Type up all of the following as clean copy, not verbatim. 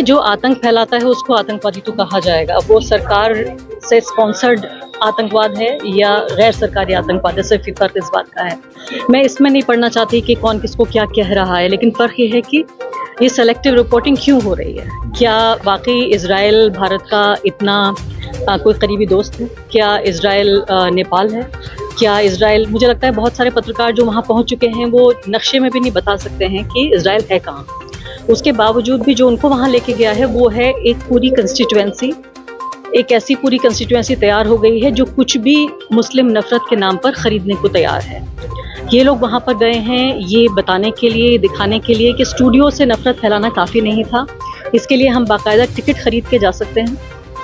जो आतंक फैलाता है उसको आतंकवादी तो कहा जाएगा। अब वो सरकार से स्पॉन्सर्ड आतंकवाद है या गैर सरकारी आतंकवाद है, सिर्फ फर्क इस बात का है। मैं इसमें नहीं पढ़ना चाहती कि कौन किसको क्या कह रहा है, लेकिन फ़र्क ये है कि ये सेलेक्टिव रिपोर्टिंग क्यों हो रही है। क्या वाकई इज़राइल भारत का इतना कोई करीबी दोस्त है? क्या इज़राइल नेपाल है? क्या इज़राइल, मुझे लगता है बहुत सारे पत्रकार जो वहाँ पहुँच चुके हैं वो नक्शे में भी नहीं बता सकते हैं कि इज़राइल है कहाँ। उसके बावजूद भी जो उनको वहाँ लेके गया है वो है एक पूरी कंस्टिट्यूएंसी, एक ऐसी पूरी कंस्टिट्यूएंसी तैयार हो गई है जो कुछ भी मुस्लिम नफरत के नाम पर ख़रीदने को तैयार है। ये लोग वहाँ पर गए हैं ये बताने के लिए, दिखाने के लिए कि स्टूडियो से नफरत फैलाना काफ़ी नहीं था। इसके लिए हम बाकायदा टिकट ख़रीद के जा सकते हैं।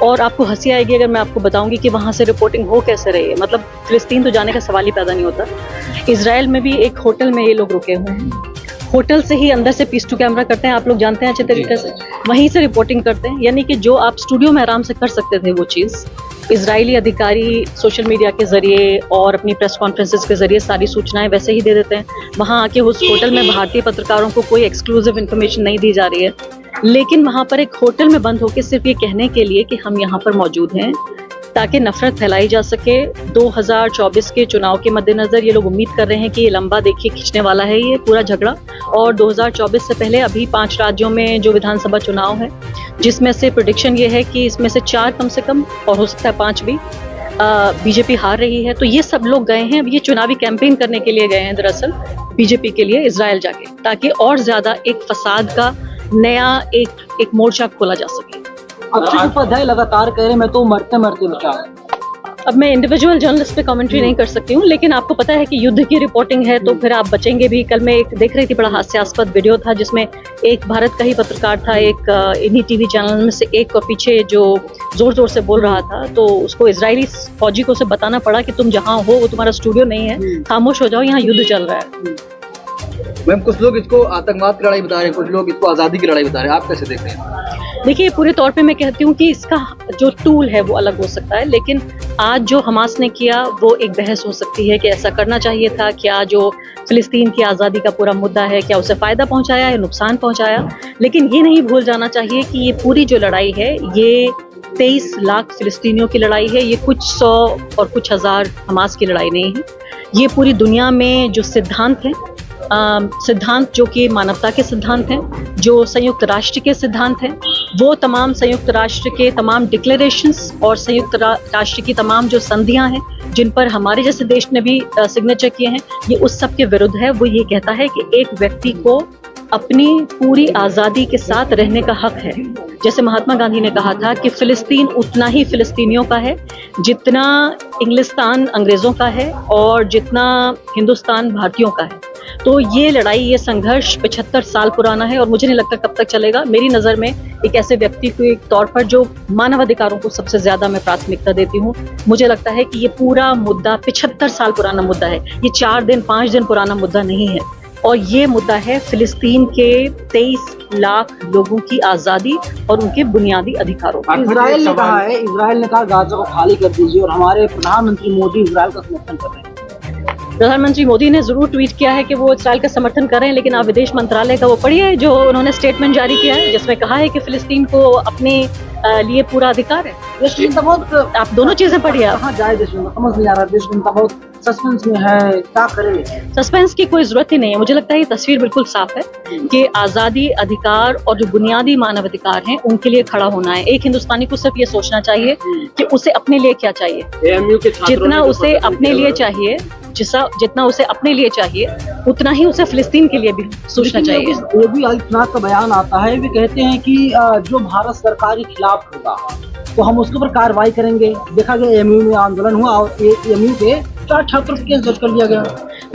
और आपको हंसी आएगी अगर मैं आपको बताऊंगी कि वहाँ से रिपोर्टिंग हो कैसे रही है। मतलब फ़िलिस्तीन तो जाने का सवाल ही पैदा नहीं होता। इज़राइल में भी एक होटल में ये लोग रुके हुए हैं, होटल से ही अंदर से पीस टू कैमरा करते हैं, आप लोग जानते हैं अच्छे तरीके से, वहीं से रिपोर्टिंग करते हैं। यानी कि जो आप स्टूडियो में आराम से कर सकते थे वो चीज़ इजरायली अधिकारी सोशल मीडिया के ज़रिए और अपनी प्रेस कॉन्फ्रेंसेस के ज़रिए सारी सूचनाएं वैसे ही दे देते हैं। वहाँ आके उस होटल में भारतीय पत्रकारों को कोई एक्सक्लूसिव इन्फॉर्मेशन नहीं दी जा रही है, लेकिन वहाँ पर एक होटल में बंद होकर सिर्फ ये कहने के लिए कि हम यहाँ पर मौजूद हैं ताकि नफरत फैलाई जा सके। 2024 के चुनाव के मद्देनज़र ये लोग उम्मीद कर रहे हैं कि ये लंबा देखिए खींचने वाला है ये पूरा झगड़ा। और 2024 से पहले अभी 5 राज्यों में जो विधानसभा चुनाव है, जिसमें से प्रेडिक्शन ये है कि इसमें से 4 कम से कम और हो सकता है 5 भी बीजेपी हार रही है। तो ये सब लोग गए हैं, अब ये चुनावी कैंपेन करने के लिए गए हैं दरअसल बीजेपी के लिए इजराइल जाके, ताकि और ज़्यादा एक फसाद का नया एक मोर्चा खोला जा सके। अक्षय उपाध्याय लगातार कह रहे मैं तो मरते मरते बचा। अब मैं इंडिविजुअल जर्नलिस्ट पे कमेंट्री नहीं कर सकती हूँ, लेकिन आपको पता है कि युद्ध की रिपोर्टिंग है तो फिर आप बचेंगे भी। कल मैं एक देख रही थी, बड़ा हास्यास्पद वीडियो था जिसमें एक भारत का ही पत्रकार था, एक इन्हीं टीवी चैनल में से एक, और पीछे जो जोर जोर से बोल रहा था तो उसको इजरायली फौजी को से बताना पड़ा कि तुम जहाँ हो वो तुम्हारा स्टूडियो नहीं है, खामोश हो जाओ, यहाँ युद्ध चल रहा है। मैम, कुछ लोग इसको आतंकवाद की लड़ाई बता रहे हैं, कुछ लोग इसको आज़ादी की लड़ाई बता रहे हैं, आप कैसे देख रहे हैं? देखिए, पूरे तौर पे मैं कहती हूँ कि इसका जो टूल है वो अलग हो सकता है, लेकिन आज जो हमास ने किया वो एक बहस हो सकती है कि ऐसा करना चाहिए था। क्या जो फ़िलिस्तीन की आज़ादी का पूरा मुद्दा है, क्या उसे फ़ायदा पहुँचाया या नुकसान पहुँचाया? लेकिन ये नहीं भूल जाना चाहिए कि ये पूरी जो लड़ाई है ये 23 लाख फ़िलिस्तीनियों की लड़ाई है, ये कुछ 100 और कुछ हज़ार हमास की लड़ाई नहीं है। ये पूरी दुनिया में जो सिद्धांत हैं, सिद्धांत जो कि मानवता के सिद्धांत हैं, जो संयुक्त राष्ट्र के सिद्धांत हैं, वो तमाम संयुक्त राष्ट्र के तमाम डिक्लेरेशंस और संयुक्त राष्ट्र की तमाम जो संधियां हैं जिन पर हमारे जैसे देश ने भी सिग्नेचर किए हैं, ये उस सब के विरुद्ध है। वो ये कहता है कि एक व्यक्ति को अपनी पूरी आज़ादी के साथ रहने का हक है। जैसे महात्मा गांधी ने कहा था कि फ़िलिस्तीन उतना ही फ़िलिस्तीनियों का है जितना इंग्लिस्तान अंग्रेज़ों का है और जितना हिंदुस्तान भारतीयों का है। तो ये लड़ाई, ये संघर्ष 75 साल पुराना है और मुझे नहीं लगता कब तक चलेगा। मेरी नज़र में एक ऐसे व्यक्ति के तौर पर जो मानवाधिकारों को सबसे ज़्यादा मैं प्राथमिकता देती हूँ, मुझे लगता है कि ये पूरा मुद्दा 75 साल पुराना मुद्दा है। ये 4 दिन 5 दिन पुराना मुद्दा नहीं है, और ये मुद्दा है फ़िलिस्तीन के 23 लाख लोगों की आज़ादी और उनके बुनियादी अधिकारों। इजराइल ने कहा गाजा को खाली कर दीजिए, और हमारे प्रधानमंत्री मोदी इजराइल का समर्थन कर रहे हैं। प्रधानमंत्री मोदी ने ज़रूर ट्वीट किया है कि वो इजराइल का समर्थन कर रहे हैं, लेकिन आप विदेश मंत्रालय का वो पढ़िए जो उन्होंने स्टेटमेंट जारी किया है, जिसमें कहा है कि फ़िलिस्तीन को अपने लिए पूरा अधिकार है। आप दोनों चीज़ें पढ़िए। कहाँ जाए देश में, समझ नहीं आ रहा, देश में बहुत सस्पेंस में है, क्या करें? सस्पेंस की कोई ज़रूरत ही नहीं है। मुझे लगता है ये तस्वीर बिल्कुल साफ है कि आज़ादी, अधिकार और जो बुनियादी मानवाधिकार हैं उनके लिए खड़ा होना है। एक हिंदुस्तानी को सिर्फ ये सोचना चाहिए कि उसे अपने लिए क्या चाहिए, जितना उसे अपने लिए चाहिए, जितना उसे अपने लिए चाहिए उतना ही उसे फ़िलिस्तीन के लिए भी सोचना चाहिए। योगी आदित्यनाथ का बयान आता है, वे कहते हैं कि जो भारत सरकार के खिलाफ होगा तो हम उसके ऊपर कार्रवाई करेंगे। देखा गया एएमयू में आंदोलन हुआ और एएमयू के 4 छात्रों को दर्ज कर लिया गया।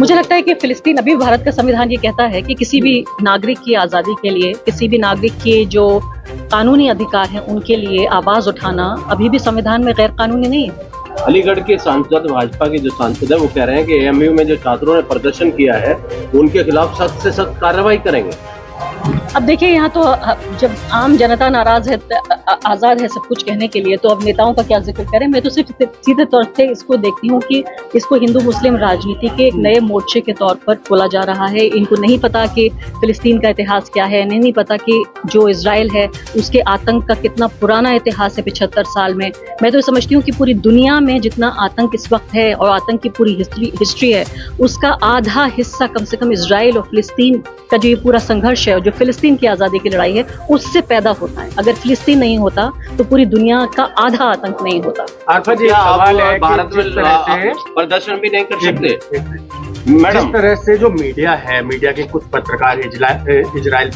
मुझे लगता है कि फ़िलिस्तीन, अभी भारत का संविधान ये कहता है कि किसी भी नागरिक की आज़ादी के लिए, किसी भी नागरिक के जो कानूनी अधिकार हैं उनके लिए आवाज़ उठाना अभी भी संविधान में गैर कानूनी नहीं है। अलीगढ़ के सांसद, भाजपा के जो सांसद है, वो कह रहे हैं कि एएमयू में जो छात्रों ने प्रदर्शन किया है उनके खिलाफ सख्त से सख्त कार्रवाई करेंगे। अब देखिए यहाँ तो जब आम जनता नाराज है, आजाद है सब कुछ कहने के लिए, तो अब नेताओं का क्या जिक्र करें। मैं तो सिर्फ सीधे तौर पे इसको देखती हूँ कि इसको हिंदू मुस्लिम राजनीति के एक नए मोर्चे के तौर पर खोला जा रहा है। इनको नहीं पता कि फिलिस्तीन का इतिहास क्या है, नहीं पता कि जो इजराइल है उसके आतंक का कितना पुराना इतिहास है 75 साल में। मैं तो समझती हूँ कि पूरी दुनिया में जितना आतंक इस वक्त है और आतंक की पूरी हिस्ट्री है, उसका आधा हिस्सा कम से कम इजराइल और फिलिस्तीन का जो ये पूरा संघर्ष है और जो फिलिस्तीन की आज़ादी की लड़ाई है उससे पैदा होता है। अगर फिलिस्तीन नहीं होता तो पूरी दुनिया का आधा आतंक नहीं होता। आरफा जी, सवाल है भारत में प्रदर्शन भी नहीं कर सकते मैडम, जिस तरह से जो मीडिया है, मीडिया के कुछ पत्रकार इजराइल